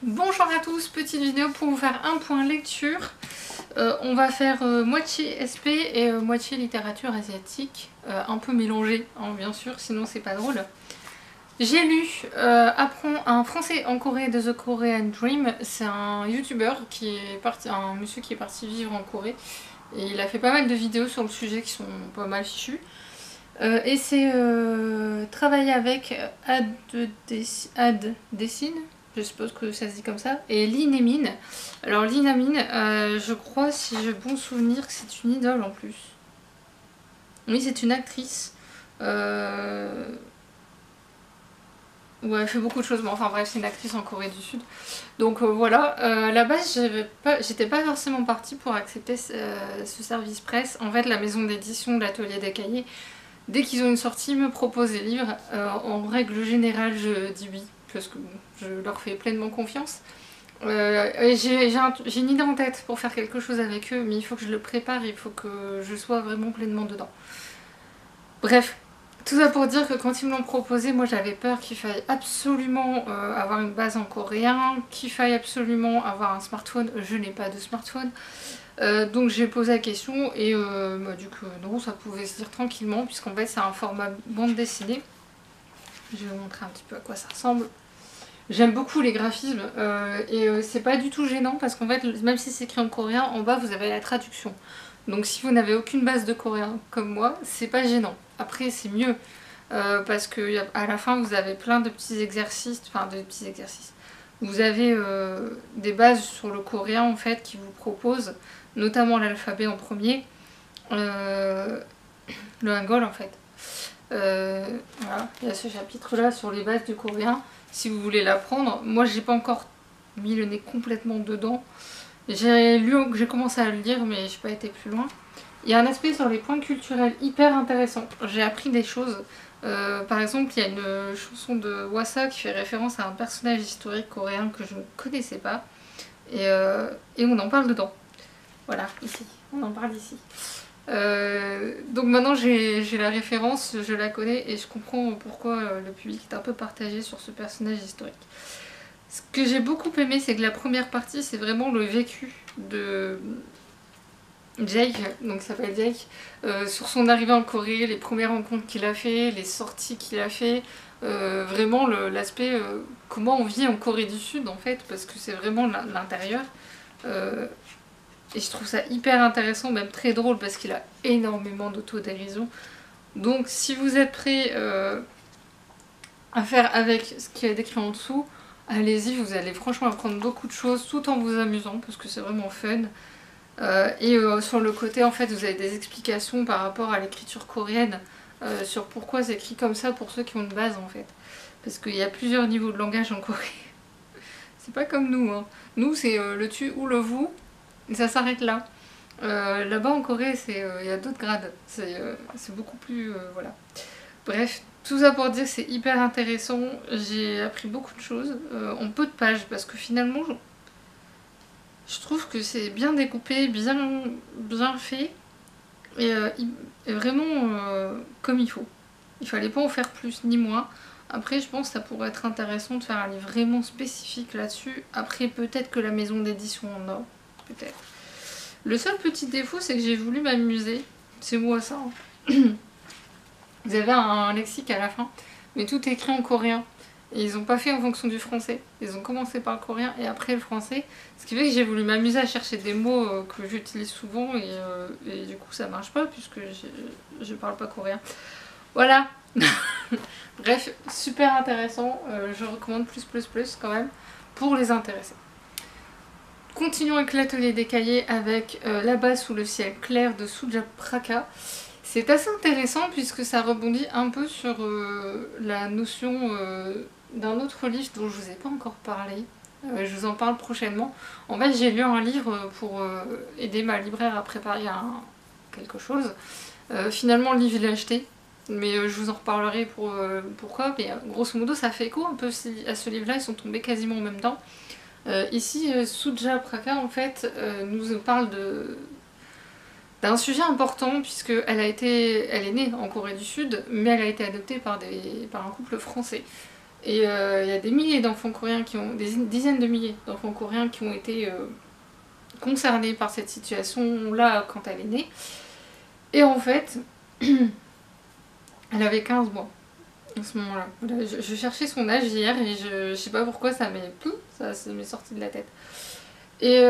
Bonjour à tous, petite vidéo pour vous faire un point lecture. On va faire moitié SP et moitié littérature asiatique, un peu mélangé hein, bien sûr, sinon c'est pas drôle. J'ai lu Apprends un français en Corée de The Korean Dream. C'est un youtubeur qui est parti, un monsieur qui est parti vivre en Corée et il a fait pas mal de vidéos sur le sujet qui sont pas mal fichues. Et c'est travailler avec Ad Dessine, je suppose que ça se dit comme ça, et Lee Naemin. Alors Lee Naemin, je crois, si j'ai bon souvenir, que c'est une idole en plus. Oui, c'est une actrice. Ouais, elle fait beaucoup de choses, mais enfin bref, c'est une actrice en Corée du Sud. Donc voilà, à la base, j'étais pas forcément partie pour accepter ce service presse. En fait, la maison d'édition de l'Atelier des Cahiers, dès qu'ils ont une sortie, me proposent des livres. En règle générale, je dis oui, parce que bon, je leur fais pleinement confiance. J'ai une idée en tête pour faire quelque chose avec eux, mais il faut que je le prépare, il faut que je sois vraiment pleinement dedans. Bref, tout ça pour dire que quand ils me l'ont proposé, moi j'avais peur qu'il faille absolument avoir une base en coréen, qu'il faille absolument avoir un smartphone. Je n'ai pas de smartphone. Donc j'ai posé la question et m'a dit que non, ça pouvait se dire tranquillement, puisqu'en fait c'est un format bande dessinée. Je vais vous montrer un petit peu à quoi ça ressemble. J'aime beaucoup les graphismes et c'est pas du tout gênant parce qu'en fait, même si c'est écrit en coréen, en bas vous avez la traduction. Donc si vous n'avez aucune base de coréen comme moi, c'est pas gênant. Après c'est mieux parce que à la fin vous avez plein de petits exercices, Vous avez des bases sur le coréen en fait qui vous proposent, notamment l'alphabet en premier, le hangul en fait. Voilà, il y a ce chapitre là sur les bases du coréen si vous voulez l'apprendre. Moi j'ai pas encore mis le nez complètement dedans. J'ai commencé à le lire mais j'ai pas été plus loin. Il y a un aspect sur les points culturels hyper intéressant. J'ai appris des choses. Par exemple, il y a une chanson de Wassa qui fait référence à un personnage historique coréen que je ne connaissais pas. Et on en parle dedans. Voilà, ici. On en parle ici. Donc maintenant j'ai la référence, je la connais et je comprends pourquoi le public est un peu partagé sur ce personnage historique. Ce que j'ai beaucoup aimé, c'est que la première partie, c'est vraiment le vécu de Jake, donc il s'appelle Jake, sur son arrivée en Corée, les premières rencontres qu'il a fait, les sorties qu'il a fait, vraiment l'aspect comment on vit en Corée du Sud en fait, parce que c'est vraiment l'intérieur. Et je trouve ça hyper intéressant, même très drôle, parce qu'il a énormément d'autodérision. Donc si vous êtes prêts à faire avec ce qui est décrit en dessous, allez-y, vous allez franchement apprendre beaucoup de choses tout en vous amusant, parce que c'est vraiment fun. Sur le côté, en fait, vous avez des explications par rapport à l'écriture coréenne, sur pourquoi c'est écrit comme ça pour ceux qui ont une base, en fait. Parce qu'il y a plusieurs niveaux de langage en Corée. C'est pas comme nous, hein. Nous, c'est le tu ou le vous, et ça s'arrête là. Là-bas en Corée, il y a d'autres grades. C'est beaucoup plus... voilà. Bref, tout ça pour dire que c'est hyper intéressant. J'ai appris beaucoup de choses en peu de pages, parce que finalement, je trouve que c'est bien découpé, bien fait, et vraiment comme il faut. Il fallait pas en faire plus ni moins. Après, je pense que ça pourrait être intéressant de faire un livre vraiment spécifique là-dessus. Après, peut-être que la maison d'édition en a. Peut-être. Le seul petit défaut, c'est que j'ai voulu m'amuser. C'est moi ça. Hein. Vous avez un lexique à la fin, mais tout est écrit en coréen. Et ils n'ont pas fait en fonction du français. Ils ont commencé par le coréen et après le français. Ce qui fait que j'ai voulu m'amuser à chercher des mots que j'utilise souvent et du coup ça marche pas puisque je parle pas coréen. Voilà. Bref, super intéressant. Je recommande plus quand même pour les intéressés. Continuons avec l'atelier des cahiers avec Là-bas sous le ciel clair de Suja Praka. C'est assez intéressant puisque ça rebondit un peu sur la notion d'un autre livre dont je vous ai pas encore parlé. Je vous en parle prochainement. En fait, j'ai lu un livre pour aider ma libraire à préparer quelque chose. Finalement, le livre, il est acheté. Mais je vous en reparlerai pourquoi. Mais grosso modo, ça fait écho un peu à ce livre-là. Ils sont tombés quasiment en même temps. Ici, Suja Praka, en fait, nous parle d'un sujet important puisqu'elle est née en Corée du Sud, mais elle a été adoptée par un couple français. Et il y a des milliers d'enfants coréens des dizaines de milliers d'enfants coréens qui ont été concernés par cette situation-là quand elle est née. Et en fait, elle avait 15 mois à ce moment-là. Voilà, je cherchais son âge hier et je sais pas pourquoi ça m'est sorti de la tête. Et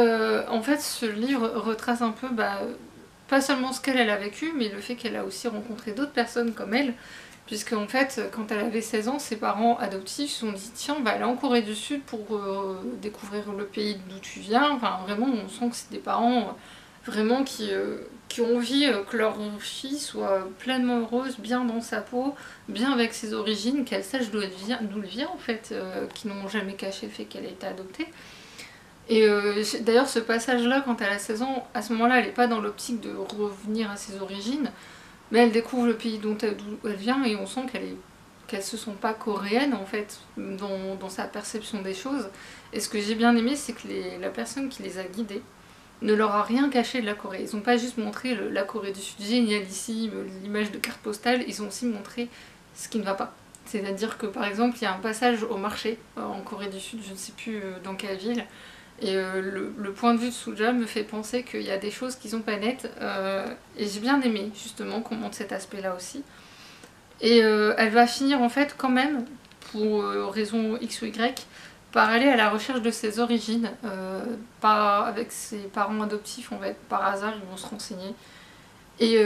en fait, ce livre retrace un peu, pas seulement ce qu'elle a vécu, mais le fait qu'elle a aussi rencontré d'autres personnes comme elle. Puisque en fait, quand elle avait 16 ans, ses parents adoptifs se sont dit tiens, on va aller en Corée du Sud pour découvrir le pays d'où tu viens. Enfin, vraiment, on sent que c'est des parents vraiment qui ont envie que leur fille soit pleinement heureuse, bien dans sa peau, bien avec ses origines, qu'elle sache d'où elle vient en fait, qui n'ont jamais caché le fait qu'elle a été adoptée. Et d'ailleurs, ce passage-là, quand elle a 16 ans, à ce moment-là, elle n'est pas dans l'optique de revenir à ses origines, mais elle découvre le pays d'où elle vient et on sent qu'elle se sent pas coréenne en fait dans sa perception des choses. Et ce que j'ai bien aimé, c'est que la personne qui les a guidés ne leur a rien caché de la Corée. Ils n'ont pas juste montré la Corée du Sud génialissime, l'image de carte postale, ils ont aussi montré ce qui ne va pas. C'est-à-dire que par exemple, il y a un passage au marché en Corée du Sud, je ne sais plus dans quelle ville, et le point de vue de Suja me fait penser qu'il y a des choses qui sont pas nettes, et j'ai bien aimé justement qu'on montre cet aspect-là aussi. Et elle va finir en fait quand même, pour raison X ou Y, par aller à la recherche de ses origines, avec ses parents adoptifs en fait, par hasard ils vont se renseigner. Et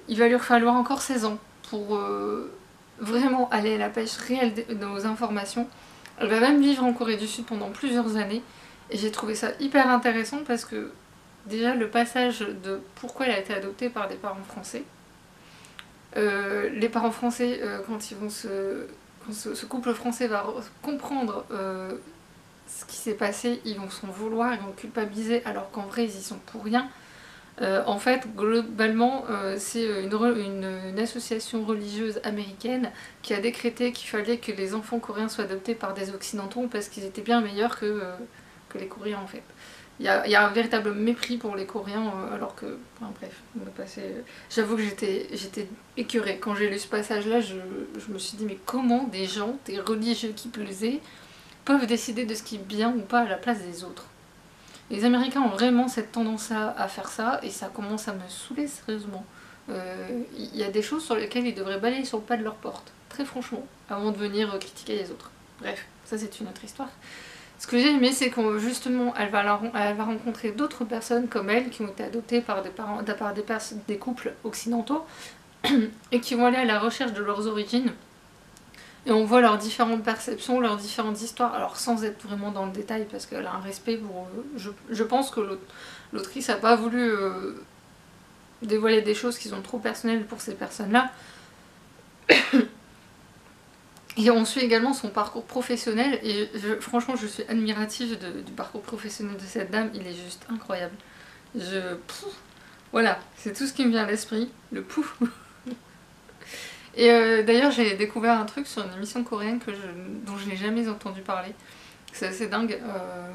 il va lui falloir encore 16 ans pour vraiment aller à la pêche réelle aux informations. Elle va même vivre en Corée du Sud pendant plusieurs années. Et j'ai trouvé ça hyper intéressant parce que déjà le passage de pourquoi elle a été adoptée par des parents français. Les parents français, quand ils vont quand ce couple français va comprendre ce qui s'est passé, ils vont s'en vouloir, ils vont culpabiliser alors qu'en vrai ils y sont pour rien. En fait, globalement, c'est une association religieuse américaine qui a décrété qu'il fallait que les enfants coréens soient adoptés par des occidentaux parce qu'ils étaient bien meilleurs que les Coréens en fait. Il y a un véritable mépris pour les Coréens alors que... Enfin, bref, on va passer... J'avoue que j'étais écœurée. Quand j'ai lu ce passage-là, je me suis dit mais comment des gens, des religieux qui plaisaient, peuvent décider de ce qui est bien ou pas à la place des autres. Les Américains ont vraiment cette tendance à faire ça et ça commence à me saouler sérieusement. Il y a des choses sur lesquelles ils devraient balayer sur le pas de leur porte, très franchement, avant de venir critiquer les autres. Bref, ça c'est une autre histoire. Ce que j'ai aimé, c'est que justement, elle va rencontrer d'autres personnes comme elle qui ont été adoptées par des couples occidentaux et qui vont aller à la recherche de leurs origines. Et on voit leurs différentes perceptions, leurs différentes histoires, alors sans être vraiment dans le détail parce qu'elle a un respect pour... Je pense que l'autrice n'a pas voulu dévoiler des choses qui sont trop personnelles pour ces personnes-là. Et on suit également son parcours professionnel et franchement je suis admirative du parcours professionnel de cette dame, il est juste incroyable. Voilà, c'est tout ce qui me vient à l'esprit, le pouf. Et d'ailleurs j'ai découvert un truc sur une émission coréenne dont je n'ai jamais entendu parler. C'est assez dingue,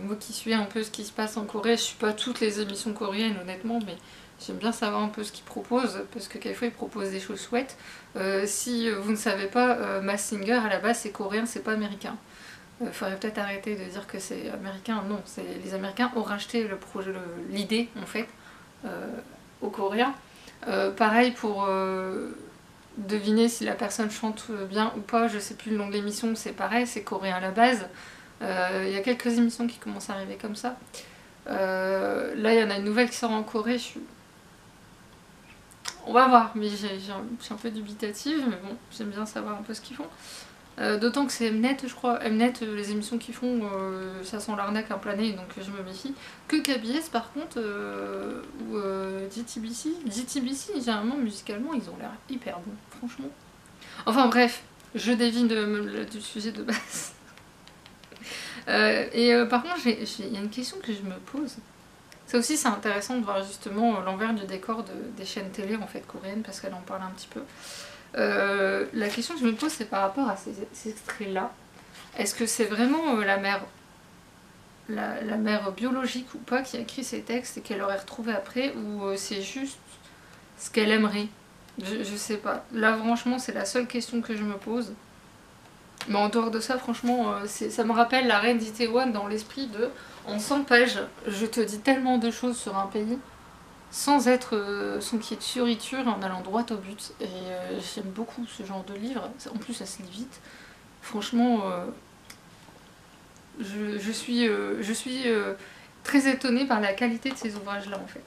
moi qui suis un peu ce qui se passe en Corée, je suis pas toutes les émissions coréennes honnêtement, mais j'aime bien savoir un peu ce qu'ils proposent, parce que quelquefois ils proposent des choses chouettes. Si vous ne savez pas, Masked Singer à la base c'est coréen, c'est pas américain. Faudrait peut-être arrêter de dire que c'est américain, non, les Américains ont racheté l'idée en fait, aux Coréens. Pareil pour deviner si la personne chante bien ou pas, je sais plus le nom de l'émission, c'est pareil, c'est coréen à la base. Il y a quelques émissions qui commencent à arriver comme ça. Là il y en a une nouvelle qui sort en Corée, on va voir, mais je suis un peu dubitative, mais bon, j'aime bien savoir un peu ce qu'ils font. D'autant que c'est Mnet, je crois. Mnet, les émissions qu'ils font, ça sent l'arnaque un plané, donc je me méfie. Que KBS, par contre, ou JTBC, généralement, musicalement, ils ont l'air hyper bons, franchement. Enfin bref, je dévie du sujet de base. Par contre, il y a une question que je me pose. Ça aussi c'est intéressant de voir justement l'envers du décor des chaînes télé en fait coréennes parce qu'elle en parle un petit peu. La question que je me pose c'est par rapport à ces extraits là. Est-ce que c'est vraiment la mère biologique ou pas qui a écrit ces textes et qu'elle aurait retrouvé après ou c'est juste ce qu'elle aimerait? Je sais pas. Là franchement c'est la seule question que je me pose. Mais en dehors de ça, franchement, ça me rappelle la reine d'Itaewon dans l'esprit de en 100 pages, je te dis tellement de choses sur un pays sans qu'il y ait de fioriture, en allant droit au but. Et j'aime beaucoup ce genre de livre. En plus, ça se lit vite. Franchement, je suis très étonnée par la qualité de ces ouvrages-là, en fait.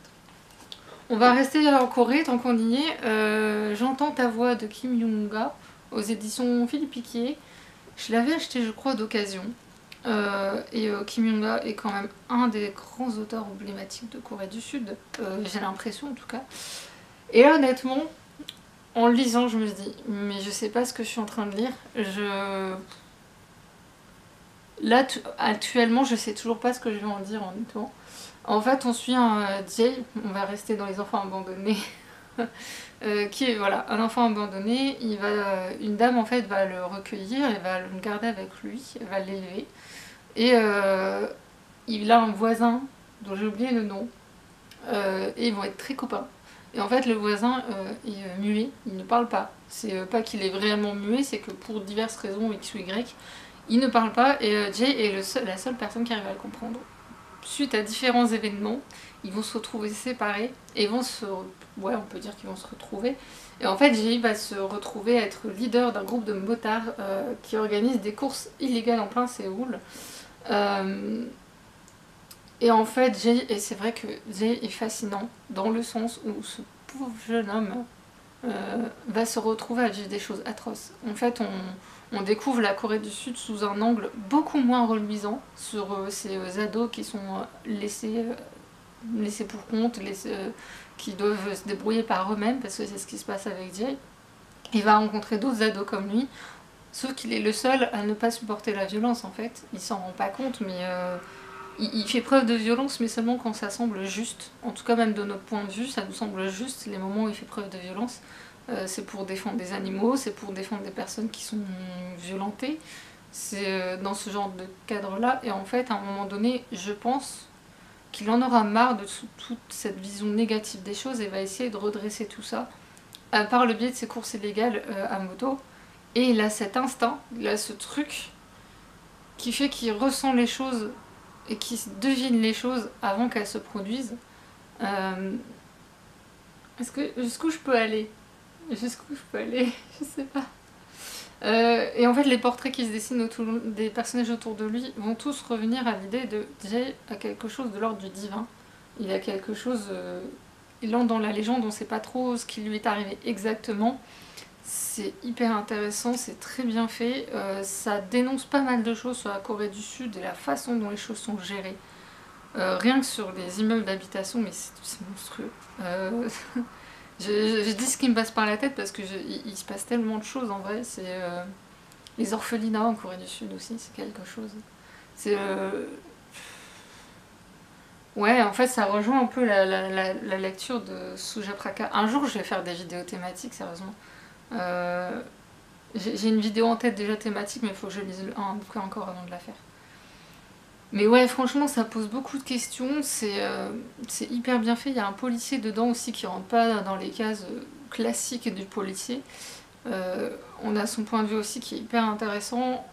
On va rester en Corée tant qu'on y est. J'entends ta voix de Kim Young-ga aux éditions Philippe Piquier. Je l'avais acheté, je crois, d'occasion. Kim Young-ga est quand même un des grands auteurs emblématiques de Corée du Sud. J'ai l'impression, en tout cas. Et là, honnêtement, en le lisant, je me dis, mais je sais pas ce que je suis en train de lire. Là, actuellement, je sais toujours pas ce que je vais en dire, honnêtement. En fait, on suit un Jay, on va rester dans les enfants abandonnés, qui est voilà, un enfant abandonné. Une dame en fait va le recueillir, elle va le garder avec lui, elle va l'élever. Et il a un voisin dont j'ai oublié le nom, et ils vont être très copains. Et en fait, le voisin est muet, il ne parle pas. C'est pas qu'il est vraiment muet, c'est que pour diverses raisons, X ou Y, il ne parle pas et Jay est la seule personne qui arrive à le comprendre. Suite à différents événements, ils vont se retrouver séparés et ouais, on peut dire qu'ils vont se retrouver. Et en fait, Jay va se retrouver à être leader d'un groupe de motards qui organise des courses illégales en plein Séoul. Et en fait, c'est vrai que Jay est fascinant dans le sens où ce pauvre jeune homme va se retrouver à vivre des choses atroces. En fait, on découvre la Corée du Sud sous un angle beaucoup moins reluisant sur ces ados qui sont laissés pour compte, qui doivent se débrouiller par eux-mêmes, parce que c'est ce qui se passe avec Jay. Il va rencontrer d'autres ados comme lui, sauf qu'il est le seul à ne pas supporter la violence en fait. Il s'en rend pas compte, mais il fait preuve de violence, mais seulement quand ça semble juste. En tout cas, même de notre point de vue, ça nous semble juste les moments où il fait preuve de violence. C'est pour défendre des animaux, c'est pour défendre des personnes qui sont violentées. C'est dans ce genre de cadre-là. Et en fait, à un moment donné, je pense qu'il en aura marre de toute cette vision négative des choses et va essayer de redresser tout ça par le biais de ses courses illégales à moto. Et il a cet instinct, il a ce truc qui fait qu'il ressent les choses et qu'il devine les choses avant qu'elles se produisent. Jusqu'où je peux aller? Jusqu'où je peux aller? Je sais pas. Et en fait, les portraits qui se dessinent autour des personnages autour de lui vont tous revenir à l'idée de Jay a quelque chose de l'ordre du divin. Il a quelque chose. Il entre dans la légende, on ne sait pas trop ce qui lui est arrivé exactement. C'est hyper intéressant, c'est très bien fait. Ça dénonce pas mal de choses sur la Corée du Sud et la façon dont les choses sont gérées. Rien que sur les immeubles d'habitation, mais c'est monstrueux. Je dis ce qui me passe par la tête parce que il se passe tellement de choses en vrai. C'est les orphelinats en Corée du Sud aussi, c'est quelque chose. C'est ouais, en fait, ça rejoint un peu la lecture de Suja Praka. Un jour, je vais faire des vidéos thématiques, sérieusement. J'ai une vidéo en tête déjà thématique, mais il faut que je lise un bouquin encore avant de la faire. Mais ouais, franchement, ça pose beaucoup de questions, c'est hyper bien fait. Il y a un policier dedans aussi qui rentre pas dans les cases classiques du policier. On a son point de vue aussi qui est hyper intéressant.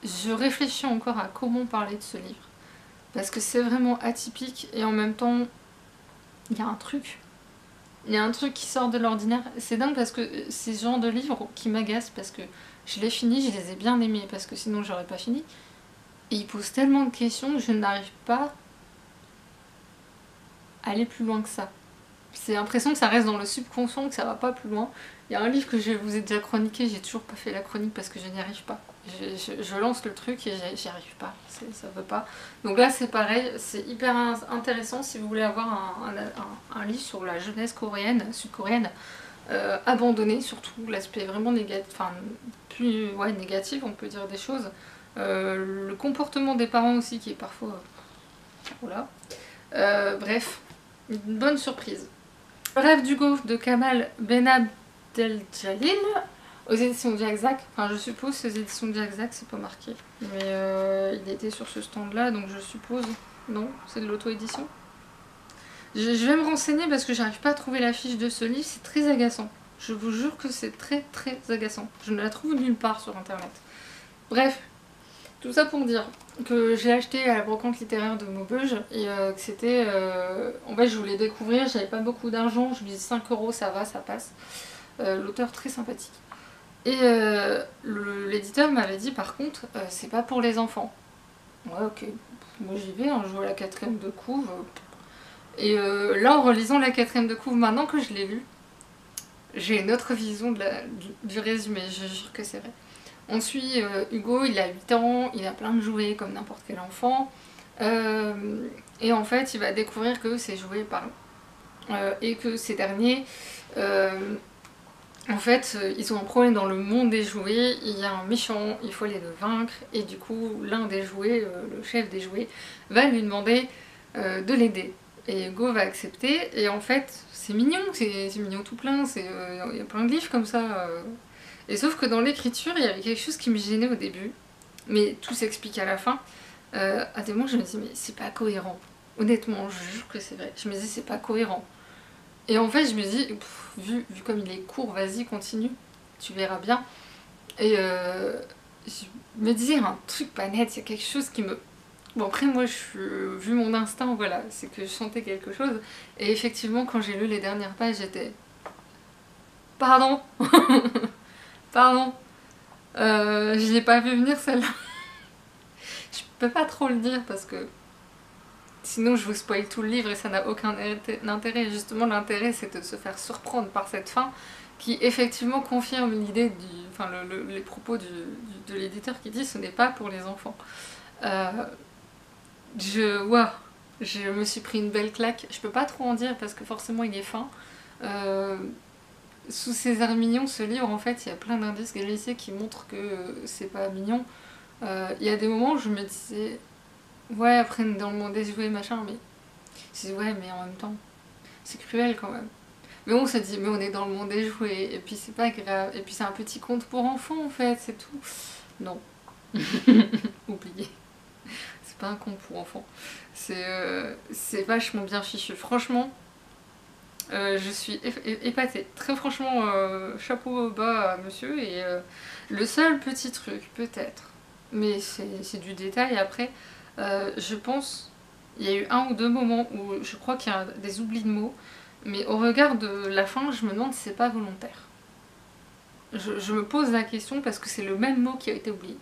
Je réfléchis encore à comment parler de ce livre. Parce que c'est vraiment atypique et en même temps, il y a un truc. Il y a un truc qui sort de l'ordinaire. C'est dingue parce que c'est ce genre de livre qui m'agace parce que je l'ai fini, je les ai bien aimés parce que sinon j'aurais pas fini. Et il pose tellement de questions que je n'arrive pas à aller plus loin que ça. C'est l'impression que ça reste dans le subconscient, que ça va pas plus loin. Il y a un livre que je vous ai déjà chroniqué, j'ai toujours pas fait la chronique parce que je n'y arrive pas. Je lance le truc et j'y arrive pas, ça veut pas. Donc là c'est pareil, c'est hyper intéressant si vous voulez avoir un livre sur la jeunesse coréenne, sud-coréenne, abandonnée surtout, l'aspect vraiment négatif, enfin plus ouais, négatif on peut dire des choses. Le comportement des parents aussi qui est parfois... voilà. Bref, une bonne surprise. Le rêve d'Hugo de Kamal Benabdeljalil aux éditions Jack Zack. Enfin je suppose que les éditions Jack Zack c'est pas marqué. Mais il était sur ce stand là donc je suppose... Non, c'est de l'auto-édition. Je vais me renseigner parce que j'arrive pas à trouver la fiche de ce livre, c'est très agaçant. Je vous jure que c'est très très agaçant. Je ne la trouve nulle part sur internet. Bref, tout ça pour dire que j'ai acheté à la brocante littéraire de Maubeuge et que c'était... en fait je voulais découvrir, j'avais pas beaucoup d'argent, je me disais 5 € ça va, ça passe. L'auteur très sympathique. Et l'éditeur m'avait dit par contre, c'est pas pour les enfants. Ouais ok, moi j'y vais, hein, je vois la 4ème de couve. Et là en relisant la 4ème de couve, maintenant que je l'ai lu, j'ai une autre vision de du résumé, je jure que c'est vrai. On suit Hugo, il a 8 ans, il a plein de jouets comme n'importe quel enfant. Et en fait il va découvrir que ces jouets parlent. Et que ces derniers... en fait, ils ont un problème dans le monde des jouets, il y a un méchant, il faut aller le vaincre, et du coup, l'un des jouets, le chef des jouets, va lui demander de l'aider. Et Hugo va accepter, et en fait, c'est mignon tout plein, il y a plein de livres comme ça. Et sauf que dans l'écriture, il y avait quelque chose qui me gênait au début, mais tout s'explique à la fin. À des moments, je me dis, mais c'est pas cohérent. Honnêtement, je jure que c'est vrai. Je me dis, c'est pas cohérent. Et en fait, je me dis, vu comme il est court, vas-y, continue, tu verras bien. Et je me disais, un truc pas net, il y a quelque chose qui me... Bon, après, moi, vu mon instinct, voilà, c'est que je sentais quelque chose. Et effectivement, quand j'ai lu les dernières pages, j'étais... Pardon. Pardon. Je l'ai pas vu venir, celle-là. Je peux pas trop le dire, parce que... Sinon je vous spoil tout le livre et ça n'a aucun intérêt. Justement l'intérêt c'est de se faire surprendre par cette fin qui effectivement confirme l'idée du... Enfin les propos de l'éditeur qui dit ce n'est pas pour les enfants. Waouh, je me suis pris une belle claque. Je peux pas trop en dire parce que forcément il est fin. Sous ces airs mignons, ce livre en fait il y a plein d'indices glissés qui montrent que c'est pas mignon. Il y a des moments où je me disais... Ouais, après dans le monde des jouets, machin, mais... Je dis ouais, mais en même temps, c'est cruel quand même. Mais on se dit, mais on est dans le monde des jouets, et puis c'est pas grave, et puis c'est un petit conte pour enfants en fait, c'est tout. Non. Oublié. C'est pas un conte pour enfants. C'est vachement bien fichu. Franchement, je suis épatée. Très franchement, chapeau bas à monsieur, et le seul petit truc, peut-être, mais c'est du détail après... je pense, il y a eu 1 ou 2 moments où je crois qu'il y a des oublis de mots, mais au regard de la fin, je me demande si c'est pas volontaire. Je me pose la question parce que c'est le même mot qui a été oublié.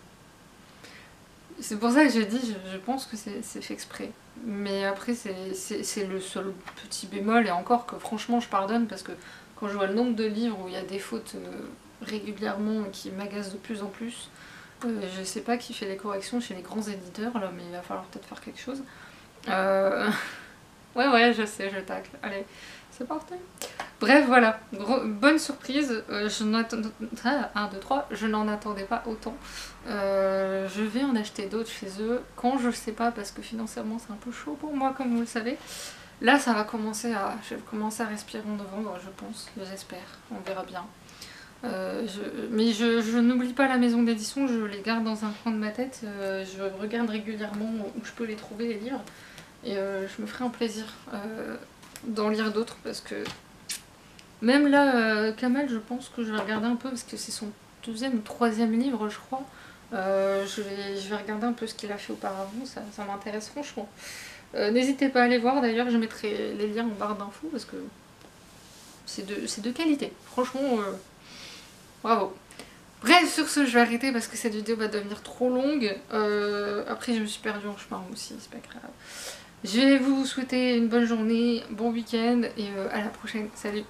C'est pour ça que j'ai dit, je pense que c'est fait exprès. Mais après, c'est le seul petit bémol, et encore que franchement je pardonne parce que quand je vois le nombre de livres où il y a des fautes régulièrement et qui m'agacent de plus en plus, je sais pas qui fait les corrections chez les grands éditeurs là, mais il va falloir peut-être faire quelque chose. Ouais, je sais, je tacle. Allez, c'est parti. Bref, voilà, bonne surprise. Je n'en attendais pas autant. Je vais en acheter d'autres chez eux. Quand je sais pas, parce que financièrement c'est un peu chaud pour moi, comme vous le savez. Là, ça va commencer à... Je vais commencer à respirer en novembre, je pense. J'espère. On verra bien. Mais je n'oublie pas la maison d'édition, je les garde dans un coin de ma tête, je regarde régulièrement où je peux les trouver les livres, et je me ferai un plaisir d'en lire d'autres, parce que même là, Kamal, je pense que je vais regarder un peu, parce que c'est son 2e ou 3e livre je crois. Je vais regarder un peu ce qu'il a fait auparavant, ça m'intéresse franchement. N'hésitez pas à aller voir, d'ailleurs je mettrai les liens en barre d'infos, parce que c'est de qualité, franchement... Bravo. Bref, sur ce, je vais arrêter parce que cette vidéo va devenir trop longue. Après, je me suis perdue en chemin aussi, c'est pas grave. Je vais vous souhaiter une bonne journée, bon week-end et à la prochaine. Salut!